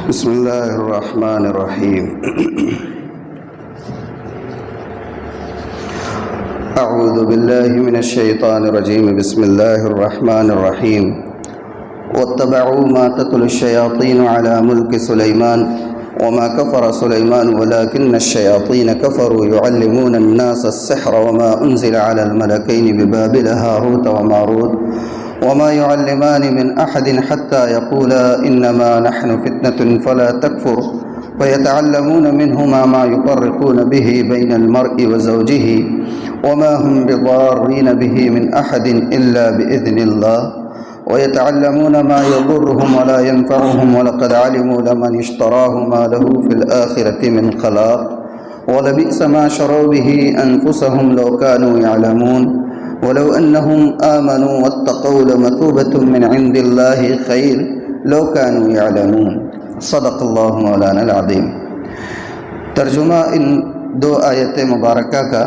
بسم اللہ الرحمن الرحیم اعوذ باللہ من الشیطان الرجیم بسم اللہ الرحمن الرحیم واتبعوا ما تتلو الشیاطین علی ملک سلیمان وما كفر سليمان ولكن الشياطين كفروا يعلمون الناس السحر وما أنزل على الملكين ببابل هاروت وماروت وما يعلمان من أحد حتى يقولا إنما نحن فتنة فلا تكفر فيتعلمون منهما ما يفرقون به بين المرء وزوجه وما هم بضارين به من أحد إلا بإذن الله ويتعلمون ما يضرهم ولا ينفعهم ولقد علموا لمن اشتراه ما له في الآخرة من خلاق ولبئس ما شروا به أنفسهم لو كانوا يعلمون ولو أنهم آمنوا واتقوا لمثوبة من عند الله خير لو كانوا يعلمون صدق اللہ مولانا العظیم۔ ترجمہ ان دو آیت مبارکہ کا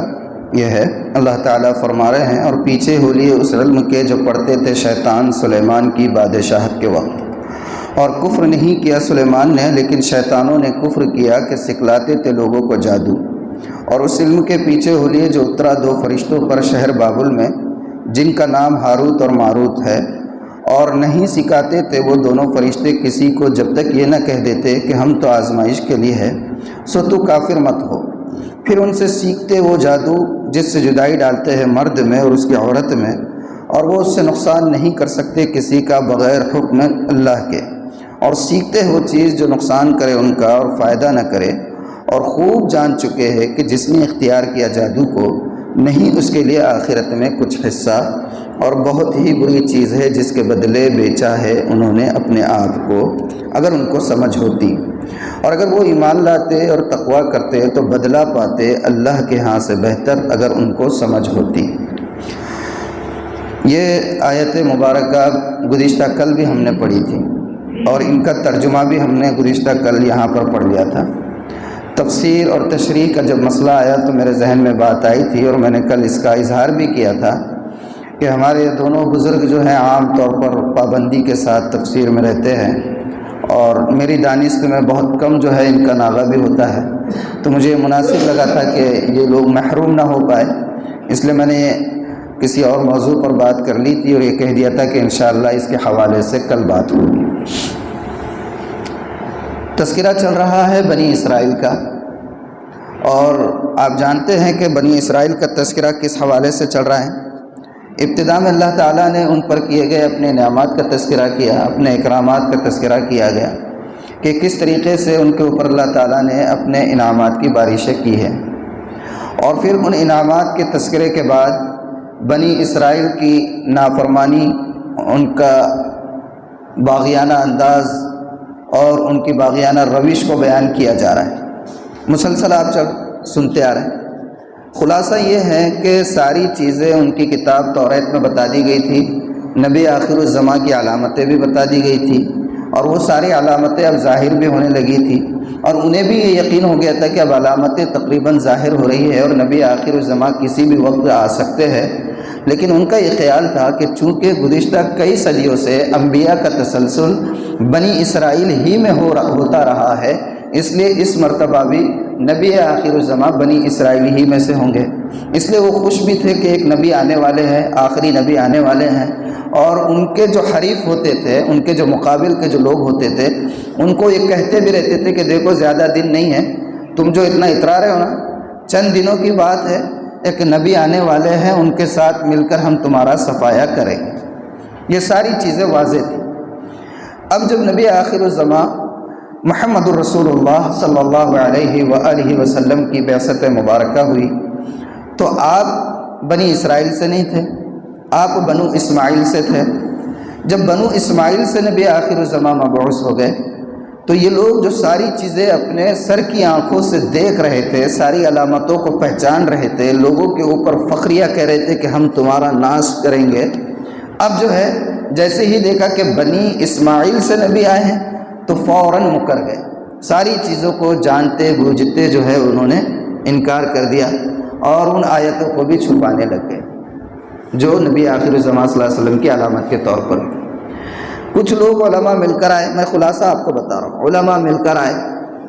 یہ ہے، اللہ تعالیٰ فرما رہے ہیں اور پیچھے ہو لیے اس علم کے جو پڑھتے تھے شیطان سلیمان کی بادشاہت کے وقت، اور کفر نہیں کیا سلیمان نے لیکن شیطانوں نے کفر کیا کہ سکھلاتے تھے لوگوں کو جادو، اور اس علم کے پیچھے ہو لیے جو اترا دو فرشتوں پر شہر بابل میں جن کا نام ہاروت اور ماروت ہے، اور نہیں سکھاتے تھے وہ دونوں فرشتے کسی کو جب تک یہ نہ کہہ دیتے کہ ہم تو آزمائش کے لیے ہے سو تو کافر مت ہو۔ پھر ان سے سیکھتے وہ جادو جس سے جدائی ڈالتے ہیں مرد میں اور اس کی عورت میں، اور وہ اس سے نقصان نہیں کر سکتے کسی کا بغیر حکم اللہ کے، اور سیکھتے وہ چیز جو نقصان کرے ان کا اور فائدہ نہ کرے، اور خوب جان چکے ہیں کہ جس نے اختیار کیا جادو کو نہیں اس کے لیے آخرت میں کچھ حصہ، اور بہت ہی بری چیز ہے جس کے بدلے بیچا ہے انہوں نے اپنے آپ کو، اگر ان کو سمجھ ہوتی، اور اگر وہ ایمان لاتے اور تقوی کرتے تو بدلہ پاتے اللہ کے ہاں سے بہتر اگر ان کو سمجھ ہوتی۔ یہ آیت مبارکہ گزشتہ کل بھی ہم نے پڑھی تھی، اور ان کا ترجمہ بھی ہم نے گزشتہ کل یہاں پر پڑھ لیا تھا۔ تفسیر اور تشریح کا جب مسئلہ آیا تو میرے ذہن میں بات آئی تھی، اور میں نے کل اس کا اظہار بھی کیا تھا کہ ہمارے دونوں بزرگ جو ہیں عام طور پر پابندی کے ساتھ تفسیر میں رہتے ہیں، اور میری دانست میں بہت کم جو ہے ان کا ناغہ بھی ہوتا ہے، تو مجھے مناسب لگا تھا کہ یہ لوگ محروم نہ ہو پائے، اس لیے میں نے کسی اور موضوع پر بات کر لی تھی اور یہ کہہ دیا تھا کہ انشاءاللہ اس کے حوالے سے کل بات ہوگی۔ تذکرہ چل رہا ہے بنی اسرائیل کا، اور آپ جانتے ہیں کہ بنی اسرائیل کا تذکرہ کس حوالے سے چل رہا ہے۔ ابتدا میں اللہ تعالیٰ نے ان پر کیے گئے اپنے انعامات کا تذکرہ کیا، اپنے اکرامات کا تذکرہ کیا گیا کہ کس طریقے سے ان کے اوپر اللہ تعالیٰ نے اپنے انعامات کی بارشیں کی ہے، اور پھر ان انعامات کے تذکرے کے بعد بنی اسرائیل کی نافرمانی، ان کا باغیانہ انداز اور ان کی باغیانہ روش کو بیان کیا جا رہا ہے۔ مسلسل آپ سنتے آ رہے ہیں۔ خلاصہ یہ ہے کہ ساری چیزیں ان کی کتاب توریت میں بتا دی گئی تھی، نبی آخر الزماں کی علامتیں بھی بتا دی گئی تھی، اور وہ ساری علامتیں اب ظاہر بھی ہونے لگی تھی، اور انہیں بھی یہ یقین ہو گیا تھا کہ اب علامتیں تقریباً ظاہر ہو رہی ہے اور نبی آخر الزماں کسی بھی وقت آ سکتے ہیں۔ لیکن ان کا یہ خیال تھا کہ چونکہ گزشتہ کئی صدیوں سے انبیاء کا تسلسل بنی اسرائیل ہی میں ہوتا رہا ہے، اس لیے اس مرتبہ بھی نبی آخر الزماں بنی اسرائیل ہی میں سے ہوں گے۔ اس لیے وہ خوش بھی تھے کہ ایک نبی آنے والے ہیں، آخری نبی آنے والے ہیں، اور ان کے جو حریف ہوتے تھے، ان کے جو مقابل کے جو لوگ ہوتے تھے، ان کو یہ کہتے بھی رہتے تھے کہ دیکھو زیادہ دن نہیں ہے، تم جو اتنا اترا رہے ہو نا، چند دنوں کی بات ہے، ایک نبی آنے والے ہیں، ان کے ساتھ مل کر ہم تمہارا صفایا کریں گے۔ یہ ساری چیزیں واضح تھیں۔ اب جب نبی آخر الزماں محمد الرسول اللہ صلی اللہ علیہ وآلہ وسلم کی بعثت مبارکہ ہوئی تو آپ بنی اسرائیل سے نہیں تھے، آپ بنو اسماعیل سے تھے۔ جب بنو اسماعیل سے نبی آخر الزماں مبعوث ہو گئے تو یہ لوگ جو ساری چیزیں اپنے سر کی آنکھوں سے دیکھ رہے تھے، ساری علامتوں کو پہچان رہے تھے، لوگوں کے اوپر فخریہ کہہ رہے تھے کہ ہم تمہارا ناش کریں گے، اب جو ہے جیسے ہی دیکھا کہ بنی اسماعیل سے نبی آئے ہیں تو فوراً مکر گئے، ساری چیزوں کو جانتے بوجھتے جو ہے انہوں نے انکار کر دیا، اور ان آیتوں کو بھی چھپانے لگ گئے جو نبی آخر الزماں صلی اللہ علیہ وسلم کی علامت کے طور پر۔ کچھ لوگ علماء مل کر آئے، میں خلاصہ آپ کو بتا رہا ہوں، علماء مل کر آئے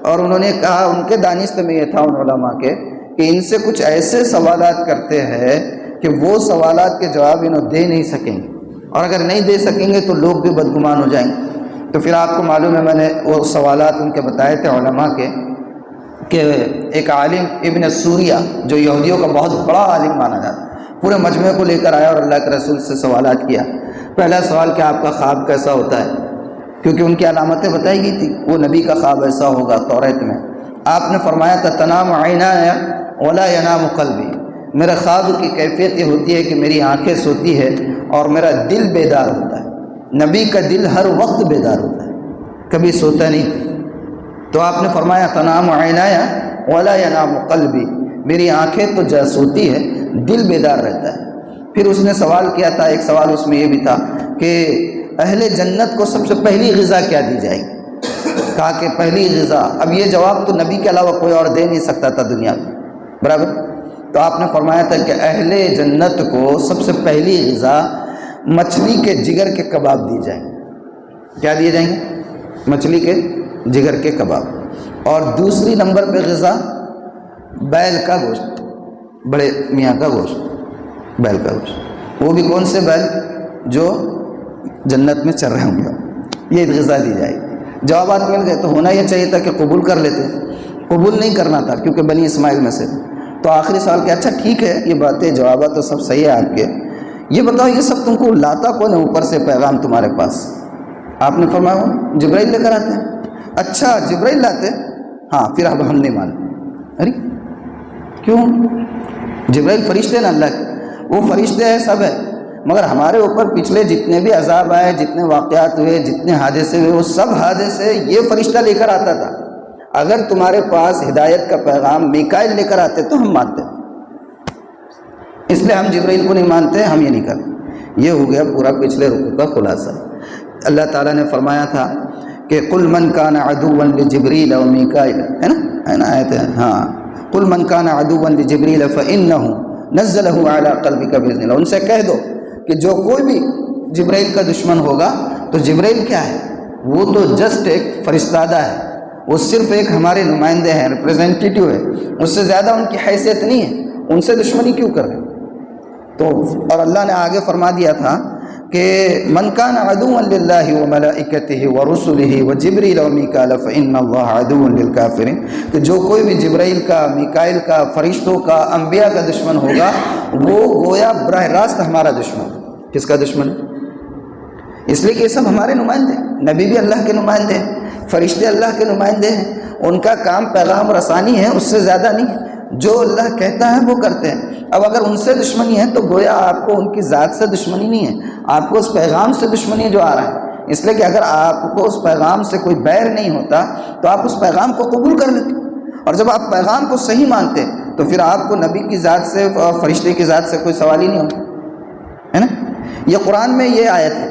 اور انہوں نے کہا، ان کے دانست میں یہ تھا ان علماء کے کہ ان سے کچھ ایسے سوالات کرتے ہیں کہ وہ سوالات کے جواب انہوں دے نہیں سکیں گے، اور اگر نہیں دے سکیں گے تو لوگ بھی بدگمان ہو جائیں گے۔ تو پھر آپ کو معلوم ہے میں نے وہ سوالات ان کے بتائے تھے علماء کے، کہ ایک عالم ابن سوریہ جو یہودیوں کا بہت بڑا عالم مانا جاتا ہے، پورے مجمع کو لے کر آیا اور اللہ کے رسول سے سوالات کیا۔ پہلا سوال کہ آپ کا خواب کیسا ہوتا ہے، کیونکہ ان کی علامتیں بتائی گئی تھی، وہ نبی کا خواب ایسا ہوگا توریت میں۔ آپ نے فرمایا تھا تنام عینایا ولا ینام قلبی، میرے خواب کی کیفیت یہ ہوتی ہے کہ میری آنکھیں سوتی ہے اور میرا دل بیدار ہوتا ہے۔ نبی کا دل ہر وقت بیدار ہوتا ہے، کبھی سوتا نہیں۔ تو آپ نے فرمایا تنام عینایا ولا ینام قلبی، میری آنکھیں تو جا سوتی ہے، دل بیدار رہتا ہے۔ پھر اس نے سوال کیا تھا، ایک سوال اس میں یہ بھی تھا کہ اہل جنت کو سب سے پہلی غذا کیا دی جائے گی؟ کہا کہ پہلی غذا، اب یہ جواب تو نبی کے علاوہ کوئی اور دے نہیں سکتا تھا دنیا میں، برابر؟ تو آپ نے فرمایا تھا کہ اہل جنت کو سب سے پہلی غذا مچھلی کے جگر کے کباب دی جائیں گے۔ کیا دیے جائیں گے؟ مچھلی کے جگر کے کباب۔ اور دوسری نمبر پہ غذا بیل کا گوشت، بڑے میاں کا گوشت، بیل کا گوشت۔ وہ بھی کون سے بیل؟ جو جنت میں چر رہے ہوں گے، یہ غذا دی جائے گی۔ جوابات مل گئے تو ہونا یہ چاہیے تھا کہ قبول کر لیتے، قبول نہیں کرنا تھا کیونکہ بنی اسماعیل میں سے۔ تو آخری سوال کہ اچھا ٹھیک ہے، یہ باتیں جوابات تو سب صحیح ہے آپ کے، یہ بتاؤ یہ سب تم کو لاتا کون ہے اوپر سے پیغام تمہارے پاس؟ آپ نے فرمایا جبرائیل لے کر آتے ہیں۔ اچھا جبرائیل لاتے؟ ہاں، پھر اب ہم نہیں مانتے۔ ارے کیوں؟ جبرائیل فرشتے نا اللہ کے، وہ فرشتے ہیں سب ہے، مگر ہمارے اوپر پچھلے جتنے بھی عذاب آئے، جتنے واقعات ہوئے، جتنے حادثے ہوئے، وہ سب حادثے یہ فرشتہ لے کر آتا تھا۔ اگر تمہارے پاس ہدایت کا پیغام میکائیل لے کر آتے تو ہم مانتے، اس لیے ہم جبرائیل کو نہیں مانتے، ہم یہ نہیں کرتے۔ یہ ہو گیا پورا پچھلے رکوع کا خلاصہ۔ اللہ تعالیٰ نے فرمایا تھا کہ قل من کان عدوا لجبریل و میکائیل، ہے نا آیت ہے، ہاں، قل من کان عدوا لجبریل فانہ نزلہ علی قلبک باذن اللہ، ان سے کہہ دو کہ جو کوئی بھی جبرائیل کا دشمن ہوگا، تو جبرائیل کیا ہے؟ وہ تو جسٹ ایک فرستادہ ہے، وہ صرف ایک ہمارے نمائندے ہیں، ریپریزنٹیٹیو ہے، اس سے زیادہ ان کی حیثیت نہیں ہے، ان سے دشمنی کیوں کر رہے ہیں؟ تو اور اللہ نے آگے فرما دیا تھا کہ من کان عدوا للہ وملائکتہ ورسلہ وجبریل ومیکائیل فإن اللہ عدو للکافرین، کہ جو کوئی بھی جبرائیل کا، میکائیل کا، فرشتوں کا، انبیاء کا دشمن ہوگا، وہ گویا براہ راست ہمارا دشمن ہے۔ کس کا دشمن ہے؟ اس لیے کہ یہ سب ہمارے نمائندے ہیں، نبی بھی اللہ کے نمائندے ہیں، فرشتے اللہ کے نمائندے ہیں، ان کا کام پیغام رسانی ہے، اس سے زیادہ نہیں ہے، جو اللہ کہتا ہے وہ کرتے ہیں۔ اب اگر ان سے دشمنی ہے تو گویا آپ کو ان کی ذات سے دشمنی نہیں ہے، آپ کو اس پیغام سے دشمنی ہے جو آ رہا ہے۔ اس لیے کہ اگر آپ کو اس پیغام سے کوئی بیر نہیں ہوتا تو آپ اس پیغام کو قبول کر لیتے، اور جب آپ پیغام کو صحیح مانتے تو پھر آپ کو نبی کی ذات سے اور فرشتے کی ذات سے کوئی سوال ہی نہیں ہوتا، ہے نا؟ یہ قرآن میں یہ آیت ہے۔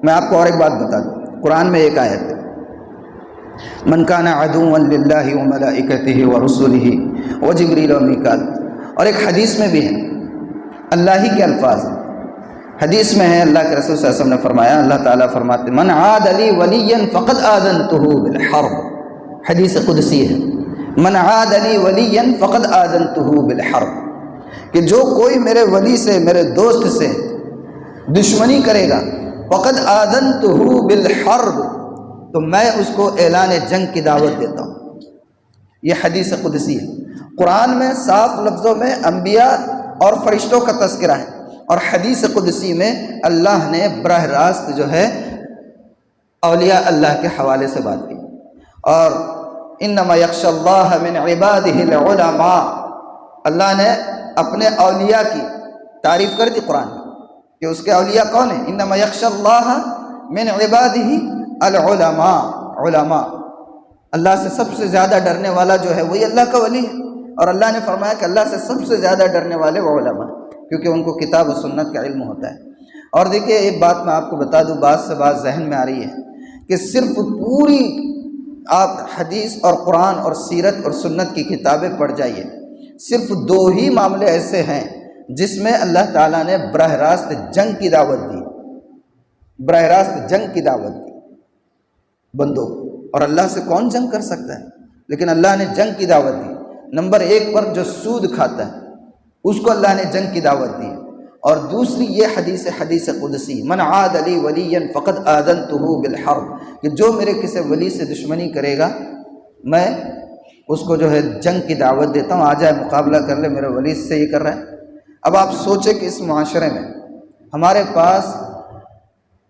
میں آپ کو اور ایک بات بتا دوں، قرآن میں ایک آیت ہے، من کان عدوا للہ وملائکتہ ورسلہ وجبریل ومیکائیل، اور ایک حدیث میں بھی ہے، اللہ ہی کے الفاظ ہیں، حدیث میں ہے، اللہ کے رسول صلی اللہ علیہ وسلم نے فرمایا، اللہ تعالیٰ فرماتے من عاد لی ولیا فقد آذنتہ بالحرب، حدیث قدسی ہے، من عاد لی ولیا فقد آذنتہ بالحرب، کہ جو کوئی میرے ولی سے، میرے دوست سے دشمنی کرے گا، فقد آذنتہ بالحرب، تو میں اس کو اعلان جنگ کی دعوت دیتا ہوں۔ یہ حدیث قدسی ہے، قرآن میں صاف لفظوں میں انبیاء اور فرشتوں کا تذکرہ ہے، اور حدیث قدسی میں اللہ نے براہ راست جو ہے اولیاء اللہ کے حوالے سے بات کی۔ اور انما یخشی اللہ من عبادہ العلماء، اللہ نے اپنے اولیاء کی تعریف کر دی قرآن میں کہ اس کے اولیاء کون ہیں، انما یخشی اللہ من عبادہ العلماء، علماء، اللہ سے سب سے زیادہ ڈرنے والا جو ہے وہی اللہ کا ولی ہے، اور اللہ نے فرمایا کہ اللہ سے سب سے زیادہ ڈرنے والے وہ علماء، کیونکہ ان کو کتاب و سنت کا علم ہوتا ہے۔ اور دیکھیے ایک بات میں آپ کو بتا دوں، بعض سے بات ذہن میں آ رہی ہے کہ صرف پوری آپ حدیث اور قرآن اور سیرت اور سنت کی کتابیں پڑھ جائیے، صرف 2 ہی معاملے ایسے ہیں جس میں اللہ تعالیٰ نے براہ راست جنگ کی دعوت دی، براہ راست جنگ کی دعوت دی بندوں کو، اور اللہ سے کون جنگ کر سکتا ہے؟ لیکن اللہ نے جنگ کی دعوت دی۔ نمبر 1 پر جو سود کھاتا ہے اس کو اللہ نے جنگ کی دعوت دی، اور دوسری یہ حدیث قدسی، من عاد لی ولیا فقد آذنتہ بالحرب، کہ جو میرے کسی ولی سے دشمنی کرے گا میں اس کو جو ہے جنگ کی دعوت دیتا ہوں، آ جائے مقابلہ کر لے، میرے ولی سے یہ کر رہا ہے۔ اب آپ سوچیں کہ اس معاشرے میں ہمارے پاس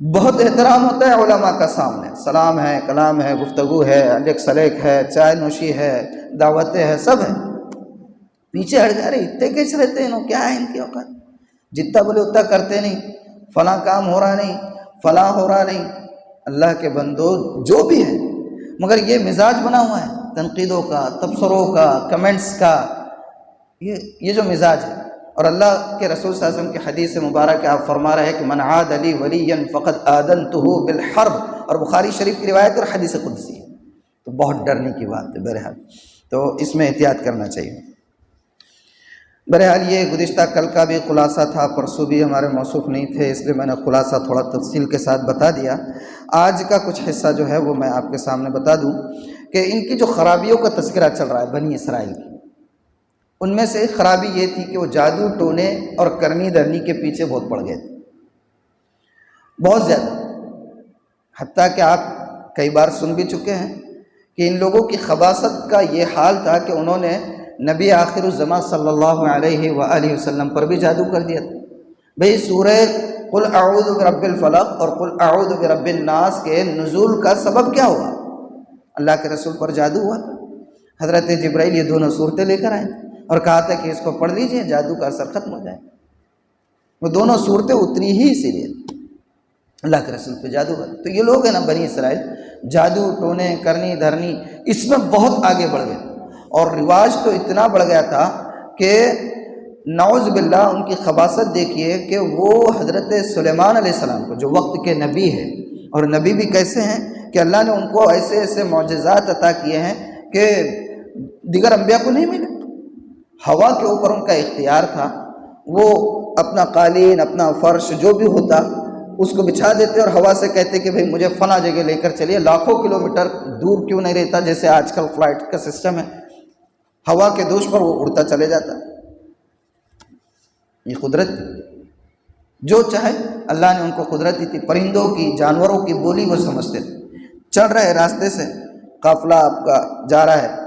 بہت احترام ہوتا ہے علماء کا سامنے، سلام ہے، کلام ہے، گفتگو ہے، الیک سلیک ہے، چائے نوشی ہے، دعوتیں ہے، سب ہے، پیچھے ہٹ جا رہے، اتنے کیسے رہتے ہیں، کیا ہے ان کی اوقات، جتنا بولے اتنا کرتے نہیں، فلاں کام ہو رہا نہیں، فلاں ہو رہا نہیں۔ اللہ کے بندو جو بھی ہے، مگر یہ مزاج بنا ہوا ہے تنقیدوں کا، تبصروں کا، کمنٹس کا، یہ جو مزاج ہے۔ اور اللہ کے رسول صلی اللہ علیہ وسلم کی حدیث مبارک آپ فرما رہے ہیں کہ من عاد لی ولیا فقد آذنتہ بالحرب، اور بخاری شریف کی روایت اور حدیث قدسی ہے، تو بہت ڈرنے کی بات ہے۔ بہرحال تو اس میں احتیاط کرنا چاہیے۔ بہرحال یہ گزشتہ کل کا بھی خلاصہ تھا، پرسوں بھی ہمارے موصوف نہیں تھے، اس لیے میں نے خلاصہ تھوڑا تفصیل کے ساتھ بتا دیا۔ آج کا کچھ حصہ جو ہے وہ میں آپ کے سامنے بتا دوں کہ ان کی جو خرابیوں کا تذکرہ چل رہا ہے بنی اسرائیل کی، ان میں سے ایک خرابی یہ تھی کہ وہ جادو ٹونے اور کرنی دھرنی کے پیچھے بہت پڑ گئے تھے، بہت زیادہ، حتیٰ کہ آپ کئی بار سن بھی چکے ہیں کہ ان لوگوں کی خباثت کا یہ حال تھا کہ انہوں نے نبی آخر الزماں صلی اللہ علیہ وآلہ وسلم پر بھی جادو کر دیا تھا۔ بھئی سورہ قل اعوذ برب الفلق اور قل اعوذ برب الناس کے نزول کا سبب کیا ہوا؟ اللہ کے رسول پر جادو ہوا تھا۔ حضرت جبرائیل یہ دونوں صورتیں لے کر آئے اور کہا تھا کہ اس کو پڑھ لیجئے، جادو کا اثر ختم ہو جائے۔ وہ دونوں صورتیں اتری ہی اسی لیے اللہ کے رسول پہ جادو ہوا۔ تو یہ لوگ ہیں نا بنی اسرائیل، جادو ٹونے کرنی دھرنی اس میں بہت آگے بڑھ گئے، اور رواج تو اتنا بڑھ گیا تھا کہ نعوذ باللہ ان کی خباثت دیکھیے کہ وہ حضرت سلیمان علیہ السلام کو جو وقت کے نبی ہے، اور نبی بھی کیسے ہیں کہ اللہ نے ان کو ایسے ایسے معجزات عطا کیے ہیں کہ دیگر انبیاء کو نہیں ملے۔ ہوا کے اوپر ان کا اختیار تھا، وہ اپنا قالین، اپنا فرش جو بھی ہوتا اس کو بچھا دیتے اور ہوا سے کہتے کہ بھئی مجھے فلاں جگہ لے کر چلیے، لاکھوں کلومیٹر دور کیوں نہیں رہتا، جیسے آج کل فلائٹ کا سسٹم ہے، ہوا کے دوش پر وہ اڑتا چلے جاتا۔ یہ قدرت جو چاہے اللہ نے ان کو قدرت دی تھی، پرندوں کی، جانوروں کی بولی وہ سمجھتے تھے۔ چڑھ رہے راستے سے قافلہ آپ کا جا رہا ہے،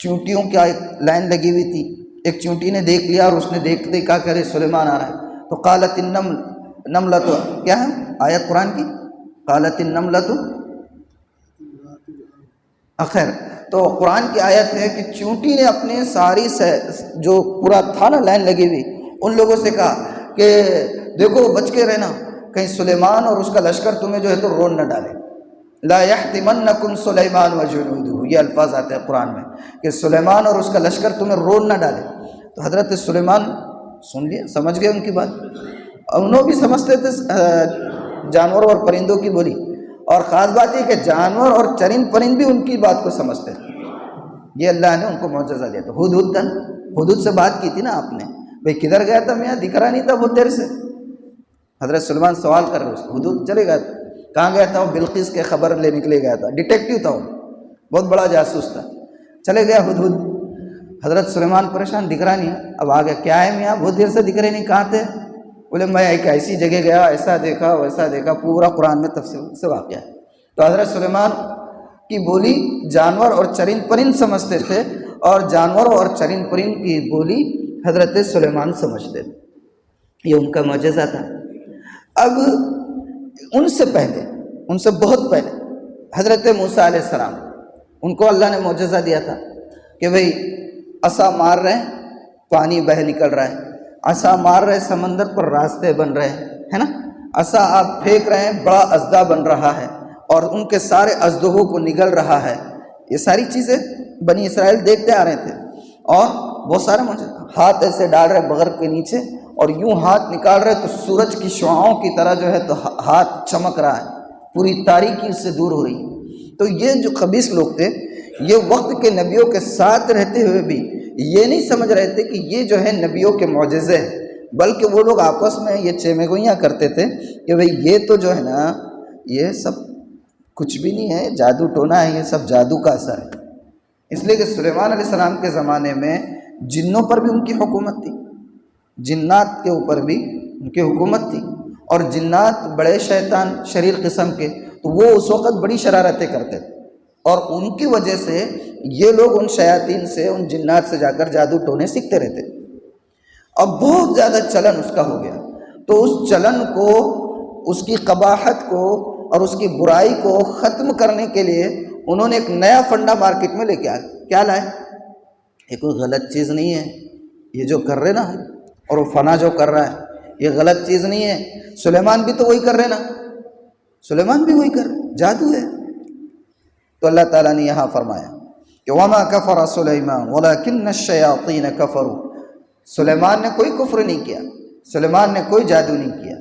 چونٹیوں کی ایک لائن لگی ہوئی تھی، ایک چونٹی نے دیکھ لیا اور اس نے دیکھتے کہا کہ ارے سلیمان آ رہا ہے، تو قالت النملۃ، کیا ہے آیت قرآن کی، قالت النملۃ خیر، تو قرآن کی آیت ہے کہ چونٹی نے اپنے ساری جو پورا تھا نا لائن لگی ہوئی، ان لوگوں سے کہا کہ دیکھو بچ کے رہنا، کہیں سلیمان اور اس کا لشکر تمہیں جو ہے تو رون نہ ڈالے، لا یحطمنکم سلیمان وجنودہ، یہ الفاظ آتے ہیں قرآن میں کہ سلیمان اور اس کا لشکر تمہیں رون نہ ڈالے۔ تو حضرت سلیمان سن لیا، سمجھ گئے ان کی بات، انہوں بھی سمجھتے تھے جانوروں اور پرندوں کی بولی، اور خاص بات یہ کہ جانور اور چرند پرند بھی ان کی بات کو سمجھتے تھے۔ یہ اللہ نے ان کو معجزہ دیا تھا۔ ہدہد سے بات کی تھی نا آپ نے، بھئی کدھر گیا تھا میاں، دکھ رہا نہیں تھا بہت دیر سے، حضرت سلیمان سوال کر رہے اس کو، ہدہد چلے گیا تھا، کہاں گیا تھا؟ وہ بلقیس کے خبر لے نکلے گیا تھا، ڈیٹیکٹیو تھا، وہ بہت بڑا جاسوس تھا، چلے گیا ہدہد۔ حضرت سلیمان پریشان، دکھ رہا نہیں ہے، اب آگے کیا ہے میاں بہت دیر سے دکھ رہے نہیں، کہاں تھے؟ بولے میں ایک ایسی جگہ گیا، ایسا دیکھا ویسا دیکھا، پورا قرآن میں تفصیل سے واقعہ ہے۔ تو حضرت سلیمان کی بولی جانور اور چرند پرند سمجھتے تھے، اور جانوروں اور چرند پرند کی بولی حضرت سلیمان سمجھتے تھے، یہ ان کا معجزہ تھا۔ اب ان سے پہلے، ان سے بہت پہلے حضرت موسیٰ علیہ السلام، ان کو اللہ نے معجزہ دیا تھا کہ بھئی عصا مار رہے ہیں پانی بہہ نکل رہا ہے، عصا مار رہے سمندر پر راستے بن رہے ہیں، ہے نا، عصا آپ پھینک رہے ہیں بڑا اژدہا بن رہا ہے اور ان کے سارے اژدہوں کو نگل رہا ہے۔ یہ ساری چیزیں بنی اسرائیل دیکھتے آ رہے تھے، اور بہت سارے معجزے، ہاتھ ایسے ڈال رہے بغر کے نیچے اور یوں ہاتھ نکال رہے تو سورج کی شعاؤں کی طرح جو ہے تو ہاتھ چمک رہا ہے، پوری تاریکی اس سے دور ہو رہی ہے۔ تو یہ جو خبیث لوگ تھے، یہ وقت کے نبیوں کے ساتھ رہتے ہوئے بھی یہ نہیں سمجھ رہے تھے کہ یہ جو ہے نبیوں کے معجزے ہیں، بلکہ وہ لوگ آپس میں یہ چیمگوئیاں کرتے تھے کہ بھئی یہ تو جو ہے نا یہ سب کچھ بھی نہیں ہے، جادو ٹونا ہے، یہ سب جادو کا اثر ہے۔ اس لیے کہ سلیمان علیہ السلام کے زمانے میں جنوں پر بھی ان کی حکومت تھی، جنات کے اوپر بھی ان کی حکومت تھی، اور جنات بڑے شیطان شریر قسم کے، تو وہ اس وقت بڑی شرارتیں کرتے تھے، اور ان کی وجہ سے یہ لوگ ان شیاطین سے، ان جنات سے جا کر جادو ٹونے سیکھتے رہتے۔ اب بہت زیادہ چلن اس کا ہو گیا، تو اس چلن کو، اس کی قباحت کو اور اس کی برائی کو ختم کرنے کے لیے انہوں نے ایک نیا فنڈا مارکیٹ میں لے کے آئے۔ کیا لائے؟ یہ کوئی غلط چیز نہیں ہے، یہ جو کر رہے نا ہم، اور وہ فنا جو کر رہا ہے یہ غلط چیز نہیں ہے، سلیمان بھی تو وہی کر رہے نا، سلیمان بھی وہی کر رہے، جادو ہے۔ تو اللہ تعالیٰ نے یہاں فرمایا کہ وما کفر سلیمان ولکن الشیاطین کفروا، سلیمان نے کوئی کفر نہیں کیا، سلیمان نے کوئی جادو نہیں کیا،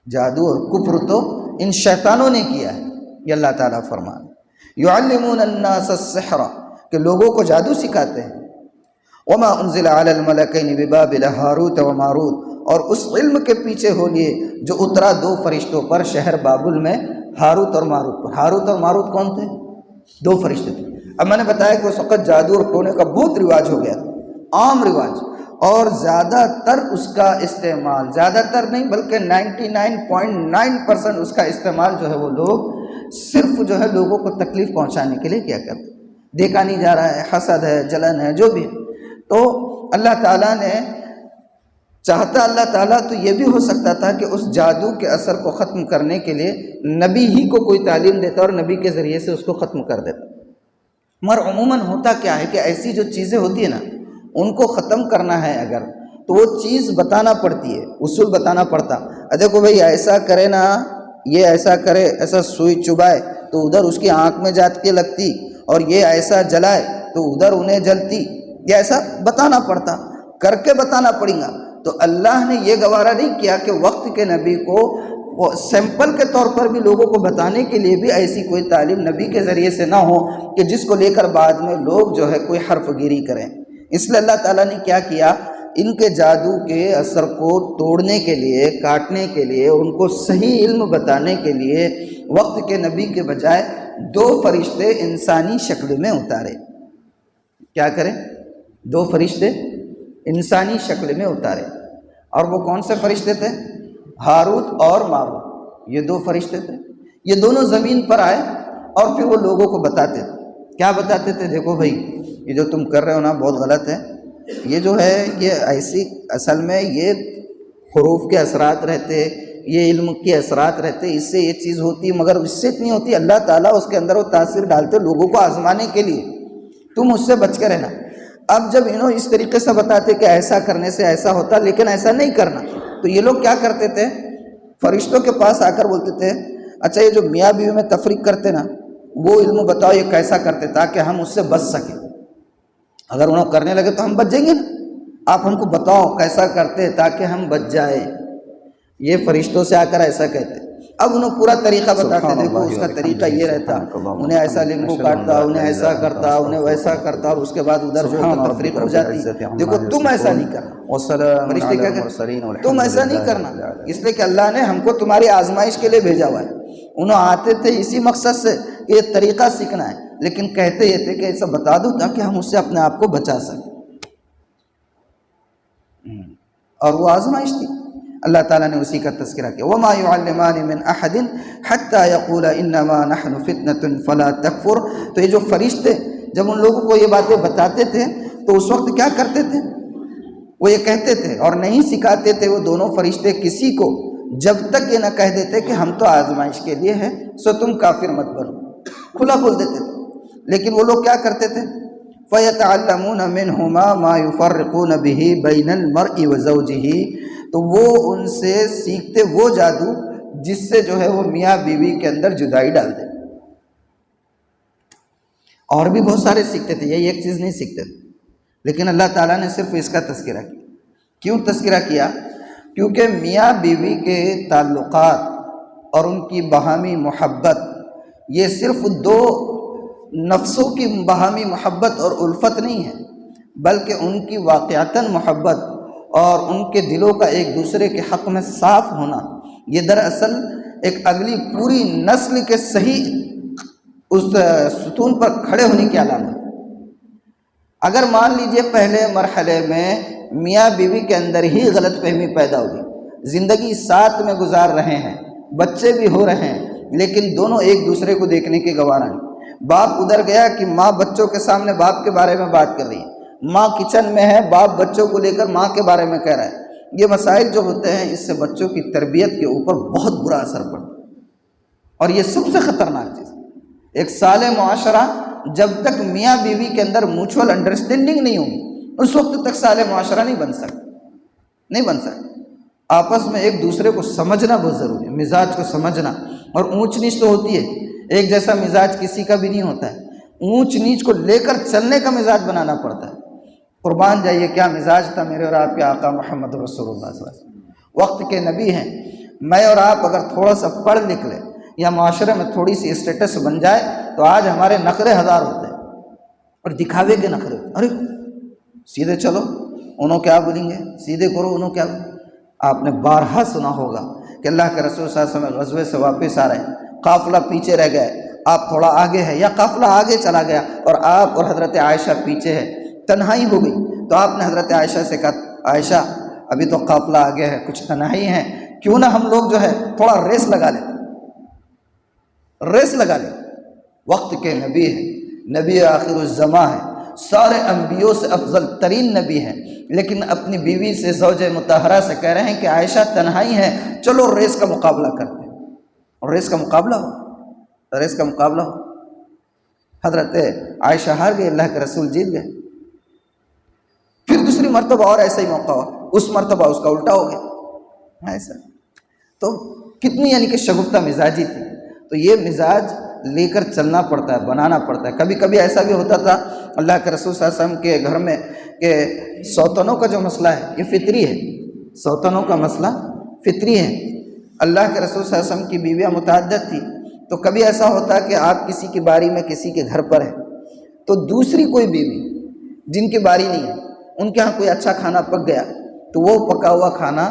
جادو اور کفر تو ان شیطانوں نے کیا ہے، یہ اللہ تعالیٰ فرمایا۔ یعلمون الناس السحر، کہ لوگوں کو جادو سکھاتے ہیں۔ وما انزل علی الملکین ببابل ہاروت و ماروت، اور اس علم کے پیچھے ہو لیے جو اترا دو فرشتوں پر شہر بابل میں، ہاروت اور ماروت پر۔ ہاروت اور ماروت کون تھے؟ دو فرشتے تھے۔ اب میں نے بتایا کہ اس وقت جادو اور ٹونے کا بہت رواج ہو گیا تھا، عام رواج، اور زیادہ تر اس کا استعمال، زیادہ تر نہیں بلکہ 99.9% اس کا استعمال جو ہے وہ لوگ صرف جو ہے لوگوں کو تکلیف پہنچانے کے لیے کیا کرتے، دیکھا نہیں جا رہا ہے، حسد ہے، جلن ہے، جو بھی ہے۔ تو اللہ تعالیٰ نے چاہتا، اللہ تعالیٰ تو یہ بھی ہو سکتا تھا کہ اس جادو کے اثر کو ختم کرنے کے لیے نبی ہی کو کوئی تعلیم دیتا اور نبی کے ذریعے سے اس کو ختم کر دیتا، مگر عموماً ہوتا کیا ہے کہ ایسی جو چیزیں ہوتی ہیں نا، ان کو ختم کرنا ہے اگر، تو وہ چیز بتانا پڑتی ہے، اصول بتانا پڑتا۔ دیکھو بھئی ایسا کرے نا، یہ ایسا کرے، ایسا سوئی چبائے تو ادھر اس کی آنکھ میں جات کے لگتی، اور یہ ایسا جلائے تو ادھر انہیں جلتی، یہ ایسا بتانا پڑتا، کر کے بتانا پڑے گا۔ تو اللہ نے یہ گوارا نہیں کیا کہ وقت کے نبی کو سیمپل کے طور پر بھی لوگوں کو بتانے کے لیے بھی ایسی کوئی تعلیم نبی کے ذریعے سے نہ ہو کہ جس کو لے کر بعد میں لوگ جو ہے کوئی حرف گیری کریں۔ اس لیے اللہ تعالیٰ نے کیا کیا، ان کے جادو کے اثر کو توڑنے کے لیے، کاٹنے کے لیے، اور ان کو صحیح علم بتانے کے لیے وقت کے نبی کے بجائے دو فرشتے انسانی شکل میں اتارے۔ کیا کریں؟ دو فرشتے انسانی شکل میں اتارے، اور وہ کون سے فرشتے تھے؟ ہاروت اور ماروت، یہ دو فرشتے تھے۔ یہ دونوں زمین پر آئے اور پھر وہ لوگوں کو بتاتے تھے۔ کیا بتاتے تھے؟ دیکھو بھائی یہ جو تم کر رہے ہو نا بہت غلط ہے، یہ جو ہے یہ ایسی، اصل میں یہ حروف کے اثرات رہتے، یہ علم کے اثرات رہتے، اس سے یہ چیز ہوتی، مگر اس سے اتنی ہوتی، اللہ تعالیٰ اس کے اندر وہ تاثیر ڈالتے لوگوں کو آزمانے کے لیے، تم اس سے بچ کے رہنا۔ اب جب انہوں اس طریقے سے بتاتے کہ ایسا کرنے سے ایسا ہوتا، لیکن ایسا نہیں کرنا، تو یہ لوگ کیا کرتے تھے؟ فرشتوں کے پاس آ کر بولتے تھے اچھا یہ جو میاں بیوی میں تفریق کرتے نا، وہ علم بتاؤ یہ کیسا کرتے تاکہ ہم اس سے بچ سکیں۔ اگر انہوں کرنے لگے تو ہم بچ جائیں گے نا، آپ ہم کو بتاؤ کیسا کرتے تاکہ ہم بچ جائیں۔ یہ فرشتوں سے آ کر ایسا کہتے، اب انہوں پورا طریقہ بتاتے، دیکھو اس کا طریقہ یہ رہتا، انہیں ایسا لیمبو کاٹتا، انہیں ایسا کرتا، انہیں ویسا کرتا، اور اس کے بعد ادھر جو تفریق ہو جاتی۔ دیکھو تم ایسا نہیں کرنا، فرشتے کیا کہتے؟ تم ایسا نہیں کرنا، اس لیے کہ اللہ نے ہم کو تمہاری آزمائش کے لیے بھیجا ہوا ہے۔ انہوں آتے تھے اسی مقصد سے کہ یہ طریقہ سیکھنا ہے، لیکن کہتے یہ تھے کہ ایسا بتا دو تاکہ ہم اس سے اپنے آپ کو بچا سکیں، اور وہ آزمائش تھی۔ اللہ تعالیٰ نے اسی کا تذکرہ کیا، وَمَا يُعَلِّمَانِ مِنْ أَحَدٍ حَتَّى يَقُولَ إِنَّمَا نَحْنُ فِتْنَةٌ فَلَا تَكْفُرْ۔ تو یہ جو فرشتے جب ان لوگوں کو یہ باتیں بتاتے تھے تو اس وقت کیا کرتے تھے؟ وہ یہ کہتے تھے اور نہیں سکھاتے تھے وہ دونوں فرشتے کسی کو، جب تک یہ نہ کہہ دیتے کہ ہم تو آزمائش کے لیے ہیں، سو تم کافر مت بنو، کھلا بول دیتے تھے۔ لیکن وہ لوگ کیا کرتے تھے؟ فَيَتَعَلَّمُونَ مِنْهُمَا مَا يُفَرِّقُونَ بِهِ بَيْنَ الْمَرْءِ وَزَوْجِهِ۔ تو وہ ان سے سیکھتے وہ جادو جس سے جو ہے وہ میاں بیوی کے اندر جدائی ڈال دے۔ اور بھی بہت سارے سیکھتے تھے، یہی ایک چیز نہیں سیکھتے تھے، لیکن اللہ تعالیٰ نے صرف اس کا تذکرہ کیا۔ کیوں تذکرہ کیا؟ کیونکہ میاں بیوی کے تعلقات اور ان کی باہمی محبت، یہ صرف دو نفسوں کی باہمی محبت اور الفت نہیں ہے، بلکہ ان کی واقعتاً محبت اور ان کے دلوں کا ایک دوسرے کے حق میں صاف ہونا، یہ دراصل ایک اگلی پوری نسل کے صحیح اس ستون پر کھڑے ہونے کی علامت۔ اگر مان لیجئے پہلے مرحلے میں میاں بیوی کے اندر ہی غلط فہمی پیدا ہوگی، زندگی ساتھ میں گزار رہے ہیں، بچے بھی ہو رہے ہیں، لیکن دونوں ایک دوسرے کو دیکھنے کے گوارا نہیں، باپ ادھر گیا کہ ماں بچوں کے سامنے باپ کے بارے میں بات کر رہی ہے، ماں کچن میں ہے، باپ بچوں کو لے کر ماں کے بارے میں کہہ رہا ہے، یہ مسائل جو ہوتے ہیں اس سے بچوں کی تربیت کے اوپر بہت برا اثر پڑتا ہے، اور یہ سب سے خطرناک چیز۔ ایک صالح معاشرہ جب تک میاں بیوی کے اندر میوچول انڈرسٹینڈنگ نہیں ہوگی اس وقت تک صالح معاشرہ نہیں بن سکتا۔ آپس میں ایک دوسرے کو سمجھنا بہت ضروری ہے، مزاج کو سمجھنا، اور اونچ نیچ تو ہوتی ہے، ایک جیسا مزاج کسی کا بھی نہیں ہوتا ہے، اونچ نیچ کو لے کر چلنے کا مزاج بنانا پڑتا ہے۔ قربان جائیے کیا مزاج تھا میرے اور آپ کے آقا محمد رسول اللہ صلی اللہ علیہ وسلم، وقت کے نبی ہیں۔ میں اور آپ اگر تھوڑا سا پڑھ لکھ لیں یا معاشرے میں تھوڑی سی اسٹیٹس بن جائے تو آج ہمارے نخرے ہزار ہوتے ہیں اور دکھاوے کے نخرے ہوتے ہیں، ارے سیدھے چلو انہوں کیا بولیں گے، سیدھے کرو انہوں کیا بولیں۔ آپ نے بارہا سنا ہوگا کہ اللہ کے رسول صلی اللہ علیہ وسلم غزوے سے واپس آ رہے ہیں، قافلہ پیچھے رہ گئے، آپ تھوڑا آگے ہے یا قافلہ آگے چلا گیا اور آپ اور حضرت عائشہ پیچھے ہے، تنہائی ہو گئی تو آپ نے حضرت عائشہ سے کہا عائشہ ابھی تو قافلہ آگے ہے، کچھ تنہائی ہے، کیوں نہ ہم لوگ جو ہے تھوڑا ریس لگا لیں۔ وقت کے نبی ہیں، نبی آخر الزماں ہیں، سارے انبیوں سے افضل ترین نبی ہیں، لیکن اپنی بیوی سے زوج مطہرہ سے کہہ رہے ہیں کہ عائشہ تنہائی ہے، چلو ریس کا مقابلہ کرتے ہیں، اور ریس کا مقابلہ ہو، حضرت عائشہ ہار گئی، اللہ کے رسول جیت گئے۔ پھر دوسری مرتبہ اور ایسا ہی موقع ہوا، اس مرتبہ اس کا الٹا ہو گیا ایسا۔ تو کتنی یعنی کہ شگفتہ مزاجی تھی، تو یہ مزاج لے کر چلنا پڑتا ہے، بنانا پڑتا ہے۔ کبھی کبھی ایسا بھی ہوتا تھا اللہ کے رسول صلی اللہ علیہ وسلم کے گھر میں کہ سوتنوں کا جو مسئلہ ہے یہ فطری ہے، سوتنوں کا مسئلہ فطری ہے۔ اللہ کے رسول صلی اللہ علیہ وسلم کی بیویاں متعدد تھی، تو کبھی ایسا ہوتا کہ آپ کسی کی باری میں کسی کے گھر پر ہیں تو دوسری کوئی بیوی جن کی باری نہیں ہے ان کے ہاں کوئی اچھا کھانا پک گیا تو وہ پکا ہوا کھانا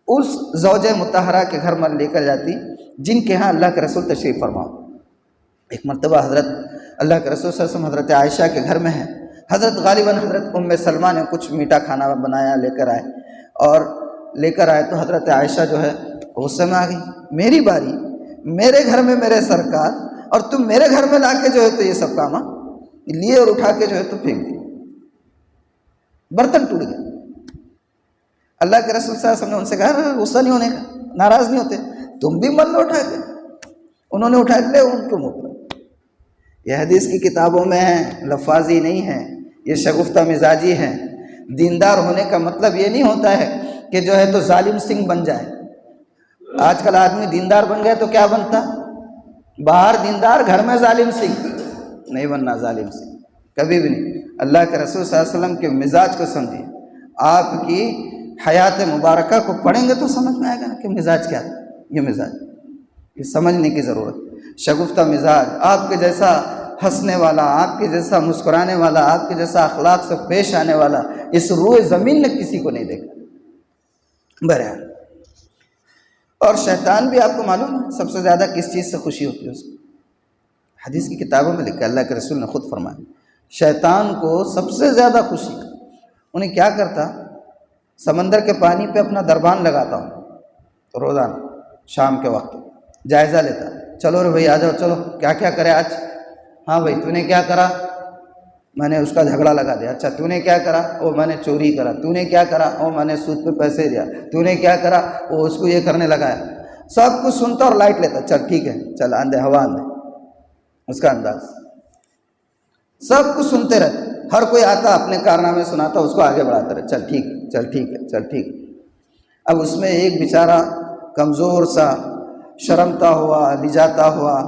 اس زوجہ مطہرہ کے گھر میں لے کر جاتی جن کے ہاں اللہ کے رسول تشریف فرما۔ ایک مرتبہ حضرت اللہ کے رسول صلی اللہ علیہ وسلم حضرت عائشہ کے گھر میں ہیں، حضرت غالباً حضرت ام سلمہ نے کچھ میٹھا کھانا بنایا لے کر آئے تو حضرت عائشہ جو ہے غصے میں آ گئی، میری باری، میرے گھر میں میرے سرکار، اور تم میرے گھر میں لا کے جو ہے تو یہ سب کام لیے اور اٹھا کے جو ہے تو پھینک دی، برتن ٹوٹ گئے۔ اللہ کے رسول صلی اللہ علیہ وسلم نے ان سے کہا غصہ نہیں ہونے کا، ناراض نہیں ہوتے، تم بھی من لو اٹھا کے، انہوں نے اٹھا کے لے ان کے منہ پر۔ یہ حدیث کی کتابوں میں ہے، لفاظی نہیں ہے، یہ شگفتہ مزاجی ہے۔ دیندار ہونے کا مطلب یہ نہیں ہوتا ہے کہ جو ہے تو ظالم سنگھ بن جائے۔ آج کل آدمی دیندار بن گئے تو کیا بنتا؟ باہر دیندار، گھر میں ظالم سنگھ۔ نہیں بننا ظالم سنگھ، کبھی بھی نہیں۔ اللہ کے رسول صلی اللہ علیہ وسلم کے مزاج کو سمجھیے، آپ کی حیات مبارکہ کو پڑھیں گے تو سمجھ میں آئے گا نا کہ مزاج کیا تھا۔ یہ مزاج یہ سمجھنے کی ضرورت۔ شگفتہ مزاج، آپ کے جیسا ہنسنے والا، آپ کے جیسا مسکرانے والا، آپ کے جیسا اخلاق سے پیش آنے والا اس روئے زمین نے کسی کو نہیں دیکھا۔ بہرحال، اور شیطان بھی آپ کو معلوم ہے سب سے زیادہ کس چیز سے خوشی ہوتی ہے اس کو؟ حدیث کی کتابوں میں لکھا، اللہ کے رسول نے خود فرمایا، شیطان کو سب سے زیادہ خوشی انہیں کیا کرتا؟ سمندر کے پانی پہ اپنا دربان لگاتا ہوں روزانہ شام کے وقت، جائزہ لیتا، چلو رے بھائی آ جاؤ، چلو کیا کیا کرے آج؟ ہاں بھائی تو نے کیا کرا؟ میں نے اس کا جھگڑا لگا دیا۔ اچھا تو نے کیا کرا؟ او میں نے چوری کرا۔ تو نے کیا کرا؟ او میں نے سود پہ پیسے دیا۔ تو نے کیا کرا؟ وہ اس کو یہ کرنے لگایا۔ سب کچھ سنتا اور لائٹ لیتا، چل ٹھیک ہے، چل آندے ہوا آندے، اس کا انداز سب کچھ سنتے رہتے۔ ہر کوئی آتا اپنے کارنامے سناتا، اس کو آگے بڑھاتا رہے، چل ٹھیک ہے، چل ٹھیک ہے، چل ٹھیک ہے۔ اب اس میں ایک بیچارہ کمزور سا شرمتا ہوا، لجاتا ہوا،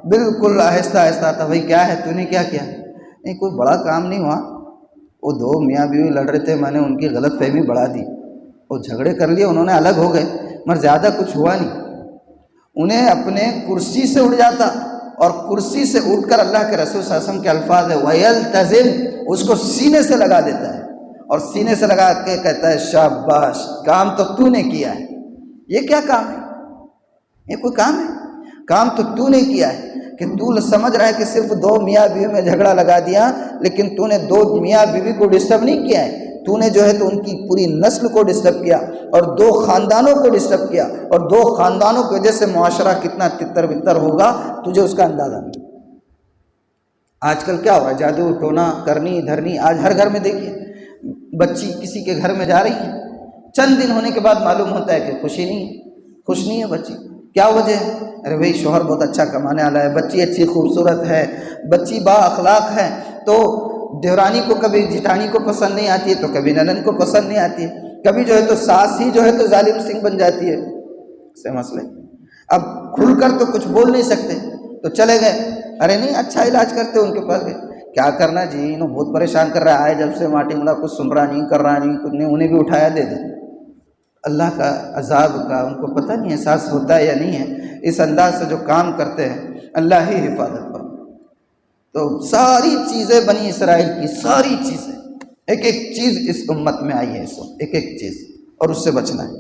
بالکل آہستہ آہستہ آتا، بھائی کیا ہے؟ تو نے کیا کیا؟ نہیں کوئی بڑا کام نہیں ہوا، وہ دو میاں بیوی لڑ رہے تھے، میں نے ان کی غلط فہمی بڑھا دی، وہ جھگڑے کر لیے، انہوں نے الگ ہو گئے، مگر زیادہ کچھ ہوا نہیں۔ انہیں اپنے کرسی سے اٹھ جاتا اور کرسی سے اٹھ کر اللہ کے رسول صلی اللہ علیہ وسلم کے الفاظ ہے وَيَلْتَزِمْ، اس کو سینے سے لگا دیتا ہے اور سینے سے لگا کے کہتا ہے شاباش، کام تو تو نے کیا ہے۔ یہ کیا کام ہے؟ یہ کوئی کام ہے؟ کام تو نے کیا ہے کہ تو سمجھ رہا ہے کہ صرف دو میاں بیوی میں جھگڑا لگا دیا، لیکن تو نے دو میاں بیوی کو ڈسٹرب نہیں کیا ہے، تو نے جو ہے تو ان کی پوری نسل کو ڈسٹرب کیا اور دو خاندانوں کو ڈسٹرب کیا، اور دو خاندانوں کی وجہ سے معاشرہ کتنا تتر بتر ہوگا تجھے اس کا اندازہ نہیں۔ آج کل کیا ہو رہا ہے؟ جادو ٹونا کرنی دھرنی آج ہر گھر میں دیکھیے۔ بچی کسی کے گھر میں جا رہی ہے، چند دن ہونے کے بعد معلوم ہوتا ہے کہ خوش نہیں ہے بچی۔ کیا وجہ ہے؟ ارے بھائی شوہر بہت اچھا کمانے والا ہے، بچی اچھی خوبصورت ہے، بچی با اخلاق ہے، تو دیورانی کو کبھی جٹانی کو پسند نہیں آتی ہے، تو کبھی ننند کو پسند نہیں آتی ہے، کبھی جو ہے تو ساس ہی جو ہے تو ظالم سنگھ بن جاتی ہے۔ سے مسئلے اب کھل کر تو کچھ بول نہیں سکتے، تو چلے گئے، ارے نہیں اچھا علاج کرتے ان کے پاس گئے، کیا کرنا جی انہوں بہت پریشان کر رہا ہے، آئے جب سے ماٹی ملا کچھ سن رہا نہیں، کر رہا نہیں، کچھ نہیں، انہیں بھی اٹھایا دے دیں۔ اللہ کا عذاب کا ان کو پتہ نہیں احساس ہوتا ہے یا نہیں ہے، اس انداز سے جو کام کرتے ہیں اللہ ہی حفاظت پر۔ تو ساری چیزیں بنی اسرائیل کی ساری چیزیں، ایک ایک چیز اس امت میں آئی ہے، اس وقت ایک ایک چیز، اور اس سے بچنا ہے۔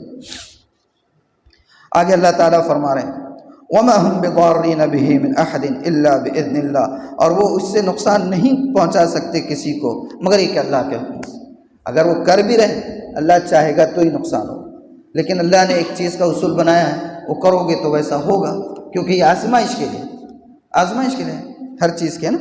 آگے اللہ تعالیٰ فرما رہے ہیں وَمَا هُمْ بِضَارِّينَ بِهِ مِنْ أَحَدٍ إِلَّا بِإِذْنِ اللَّهِ، اور وہ اس سے نقصان نہیں پہنچا سکتے کسی کو مگر ایک اللہ کے حکم سے۔ اگر وہ کر بھی رہے اللہ چاہے گا تو ہی نقصان ہو، لیکن اللہ نے ایک چیز کا اصول بنایا ہے، وہ کرو گے تو ویسا ہوگا، کیونکہ یہ آزمائش کے لیے ہر چیز کے نا۔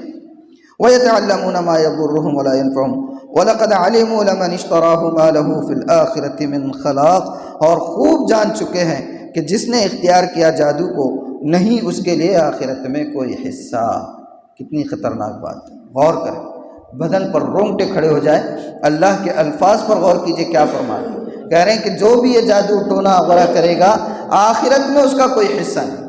وَيَتَعَلَّمُونَ مَا يَضُرُّهُمْ وَلَا يَنفَعُهُمْ وَلَقَدْ عَلِمُوا لَمَنِ اشْتَرَاهُ مَا لَهُ فِي الْآخِرَةِ مِنْ خَلَاقٍ، اور خوب جان چکے ہیں کہ جس نے اختیار کیا جادو کو نہیں اس کے لیے آخرت میں کوئی حصہ۔ کتنی خطرناک بات ہے، غور کریں، بدن پر رونگٹے کھڑے ہو جائے۔ اللہ کے الفاظ پر غور کیجئے، کیا فرما رہے ہیں؟ کہہ رہے ہیں کہ جو بھی یہ جادو ٹونا وغیرہ کرے گا آخرت میں اس کا کوئی حصہ نہیں۔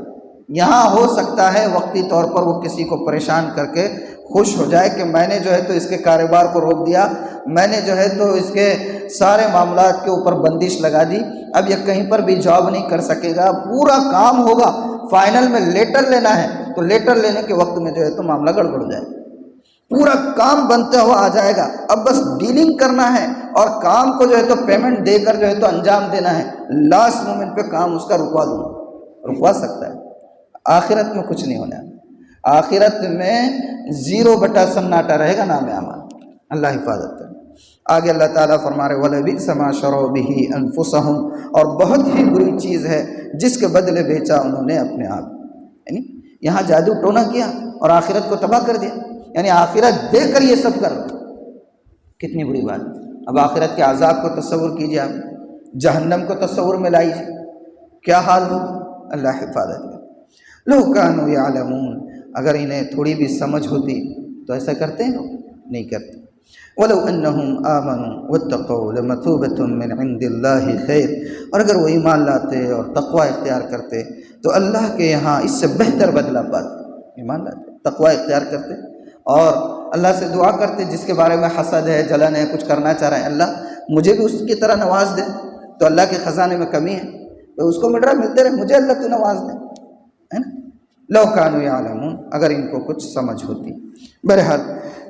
یہاں ہو سکتا ہے وقتی طور پر وہ کسی کو پریشان کر کے خوش ہو جائے کہ میں نے جو ہے تو اس کے کاروبار کو روک دیا، میں نے جو ہے تو اس کے سارے معاملات کے اوپر بندش لگا دی، اب یہ کہیں پر بھی جاب نہیں کر سکے گا، پورا کام ہوگا، فائنل میں لیٹر لینا ہے تو لیٹر لینے کے وقت میں جو ہے تو معاملہ گڑبڑ ہو جائے، پورا کام بنتے ہوا آ جائے گا، اب بس ڈیلنگ کرنا ہے اور کام کو جو ہے تو پیمنٹ دے کر جو ہے تو انجام دینا ہے، لاسٹ مومنٹ پہ کام اس کا رکوا سکتا ہے۔ آخرت میں کچھ نہیں ہونا، آخرت میں 0 سناٹا رہے گا، نام اعمال۔ اللہ حفاظت کرے۔ آگے اللہ تعالیٰ فرما رہے وَلَبِئْسَ مَا شَرَوْا بِهِ أَنفُسَهُمْ، اور بہت ہی بری چیز ہے جس کے بدلے بیچا انہوں نے اپنے آپ، یعنی یہاں جادو ٹونا کیا اور آخرت کو تباہ کر دیا، یعنی آخرت دے کر یہ سب کر رہا، کتنی بری بات۔ اب آخرت کے عذاب کو تصور کیجئے، آپ جہنم کو تصور میں لائیے، کیا حال ہو۔ اللہ حفاظت کرے۔ لَوْ كَانُوا يَعْلَمُونَ، اگر انہیں تھوڑی بھی سمجھ ہوتی تو ایسا کرتے ہیں لوگ؟ نہیں کرتے۔ وَلَوْ أَنَّهُمْ آمَنُوا وَاتَّقَوْا لَمَثُوبَةٌ مِّنْ عِندِ اللَّهِ خَيْرٌ، اور اگر وہ ایمان لاتے اور تقوی اختیار کرتے تو اللہ کے یہاں اس سے بہتر بدلہ پاتے۔ ایمان لاتے، تقوی اختیار کرتے اور اللہ سے دعا کرتے، جس کے بارے میں حسد ہے، جلن ہے، کچھ کرنا چاہ رہے ہیں، اللہ مجھے بھی اس کی طرح نواز دے، تو اللہ کے خزانے میں کمی ہے تو اس کو مل رہا ملتے رہے، مجھے اللہ تو نواز دے، ہے نا۔ لَوْ كَانُوا يَعْلَمُونَ، اگر ان کو کچھ سمجھ ہوتی۔ بہرحال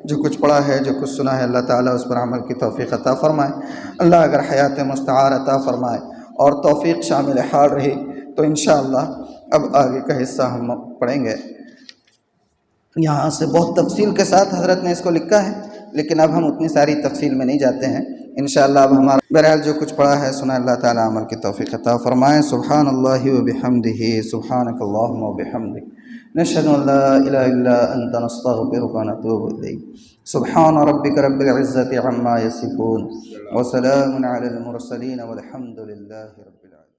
جو کچھ پڑھا ہے، جو کچھ سنا ہے، اللہ تعالیٰ اس پر عمل کی توفیق عطا فرمائے۔ اللہ اگر حیات مستعار عطا فرمائے اور توفیق شامل حال رہی تو انشاءاللہ اب آگے کا حصہ ہم پڑھیں گے۔ یہاں سے بہت تفصیل کے ساتھ حضرت نے اس کو لکھا ہے، لیکن اب ہم اتنی ساری تفصیل میں نہیں جاتے ہیں، انشاءاللہ اب ہمارا بہرحال جو کچھ پڑھا ہے سنا، اللہ تعالیٰ عمل کی توفیق عطا فرمائے۔ سبحان اللہ و بحمدہ، سبحانک اللہم و بحمدک، نشہد ان لا الہ الا انت، نستغفرک و نتوب الیک۔ سبحان ربک رب العزت عما یصفون، وسلام علی المرسلین، والحمد للہ رب العالمین۔